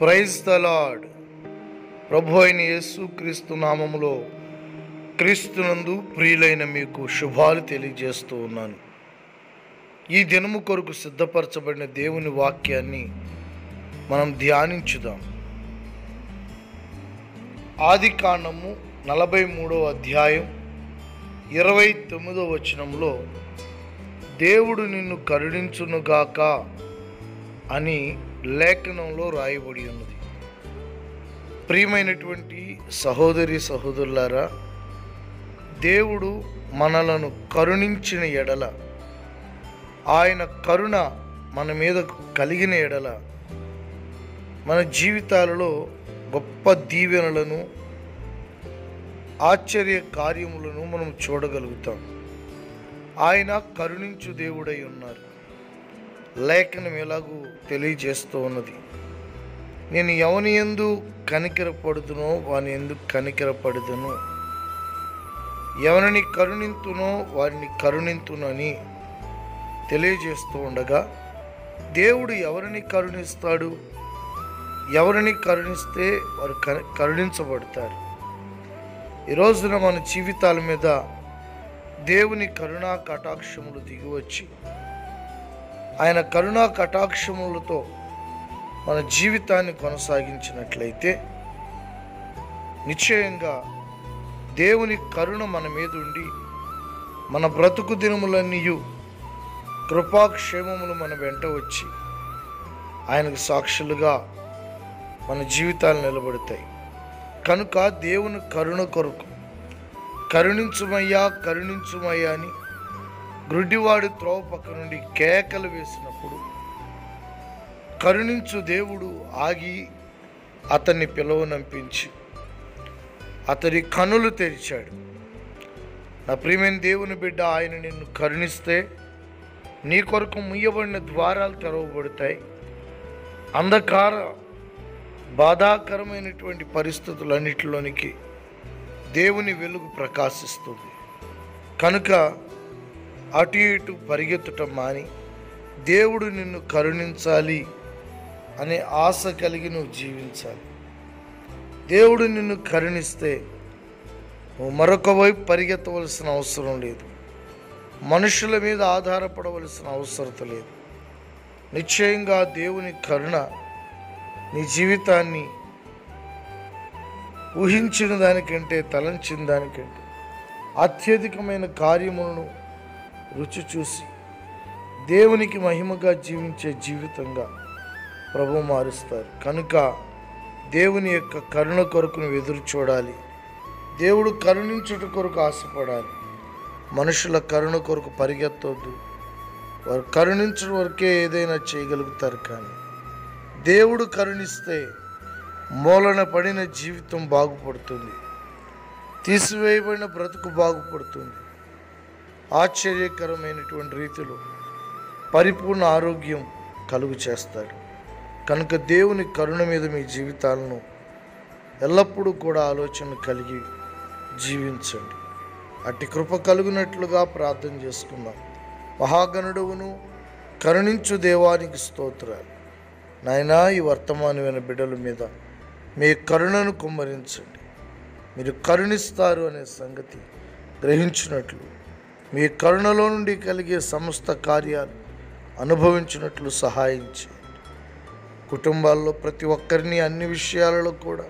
Praise the lord. ప్రభు అయిన యేసు క్రీస్తు నామములో క్రీస్తునందు ప్రియులైన మీకు శుభాలు తెలియజేస్తూ ఉన్నాను. ఈ దినము కొరకు సిద్ధపరచబడిన దేవుని వాక్యాన్ని మనం ధ్యానించుదాం. ఆదికాండము 43వ అధ్యాయం 29వ వచనంలో దేవుడు నిన్ను కరుణించునుగాక అని లేఖనంలో రాయబడి ఉన్నది. ప్రియమైనటువంటి సహోదరి సహోదరులారా, దేవుడు మనలను కరుణించిన ఎడల, ఆయన కరుణ మన మీద కలిగిన ఎడల మన జీవితాలలో గొప్ప దీవెనలను, ఆశ్చర్య కార్యములను మనం చూడగలుగుతాం. ఆయన కరుణించు దేవుడై ఉన్నారు. లేఖనం ఎలాగూ తెలియజేస్తూ ఉన్నది, నేను ఎవని యందు కనికరపడుదునో వాని యందు కనికరపడుదును, ఎవరిని కరుణింతునో వారిని కరుణింతునని తెలియజేస్తూ ఉండగా, దేవుడు ఎవరిని కరుణిస్తాడు? ఎవరిని కరుణిస్తే వారు కరుణించబడతారు. ఈ రోజున మన జీవితాల మీద దేవుని కరుణా కటాక్షములు దిగివచ్చి, ఆయన కరుణా కటాక్షములతో మన జీవితాన్ని కొనసాగించినట్లయితే నిశ్చయంగా దేవుని కరుణ మన మీద ఉండి మన బ్రతుకు దినములన్నీ కృపాక్షేమములు మన వెంట వచ్చి ఆయనకు సాక్షులుగా మన జీవితాలు నిలబడతాయి. కనుక దేవుని కరుణ కొరకు కరుణించుమయ్యా కరుణించుమయ్యా అని గ్రుడ్డివాడి త్రోవ పక్క నుండి కేకలు వేసినప్పుడు కరుణించు దేవుడు ఆగి అతన్ని పిలువనంపించి అతడి కనులు తెరిచాడు. నా ప్రియమైన దేవుని బిడ్డ, ఆయన నిన్ను కరుణిస్తే నీ కొరకు ముయ్యబడిన ద్వారాలు తెరవబడతాయి. అంధకార బాధాకరమైనటువంటి పరిస్థితులన్నిటిలోనికి దేవుని వెలుగు ప్రకాశిస్తుంది. కనుక అటు ఇటు పరిగెత్తటం మాని దేవుడు నిన్ను కరుణించాలి అనే ఆశ కలిగి నువ్వు జీవించాలి. దేవుడు నిన్ను కరుణిస్తే నువ్వు మరొక వైపు పరిగెత్తవలసిన అవసరం లేదు. మనుషుల మీద ఆధారపడవలసిన అవసరం లేదు. నిశ్చయంగా దేవుని కరుణ నీ జీవితాన్ని ఊహించిన దానికంటే, తలంచిన దానికంటే అత్యధికమైన కార్యములను రుచి చూసి దేవునికి మహిమగా జీవించే జీవితంగా ప్రభు మారుస్తారు. కనుక దేవుని యొక్క కరుణ కొరకు నువ్వు ఎదురు చూడాలి. దేవుడు కరుణించుట కొరకు ఆశపడాలి. మనుషుల కరుణ కొరకు పరిగెత్తవద్దు. వారు కరుణించడం వరకే ఏదైనా చేయగలుగుతారు. కానీ దేవుడు కరుణిస్తే మూలన పడిన జీవితం బాగుపడుతుంది, తీసివేయబడిన బ్రతుకు బాగుపడుతుంది. ఆశ్చర్యకరమైనటువంటి రీతిలో పరిపూర్ణ ఆరోగ్యం కలుగు చేస్తాడు. కనుక దేవుని కరుణ మీద మీ జీవితాలను ఎల్లప్పుడూ కూడా ఆలోచన కలిగి జీవించండి. అట్టి కృప కలుగునట్లుగా ప్రార్థన చేసుకుందాం. మహాగణుడవును కరుణించు దేవానికి స్తోత్రాలు. నాయనా, ఈ వర్తమానమైన బిడ్డల మీద మీ కరుణను కుమ్మరించండి. మీరు కరుణిస్తారు అనే సంగతి గ్రహించినట్లు, మీ కరుణలో నుండి కలిగే సమస్త కార్యాలు అనుభవించినట్లు సహాయం చేయండి. కుటుంబాల్లో ప్రతి ఒక్కరిని అన్ని విషయాలలో కూడా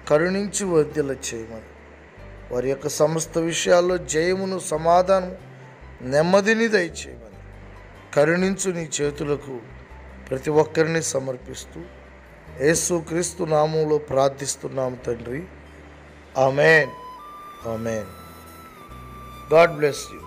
కరుణించి వర్ధిల్ల చేయమని, వారి యొక్క సమస్త విషయాల్లో జయమును, సమాధానం, నెమ్మదిని దయచేయమని కరుణించు నీ చేతులకు ప్రతి ఒక్కరిని సమర్పిస్తూ యేసు క్రీస్తు నామములో ప్రార్థిస్తున్నాము తండ్రి. ఆమేన్. ఆమేన్. God bless you.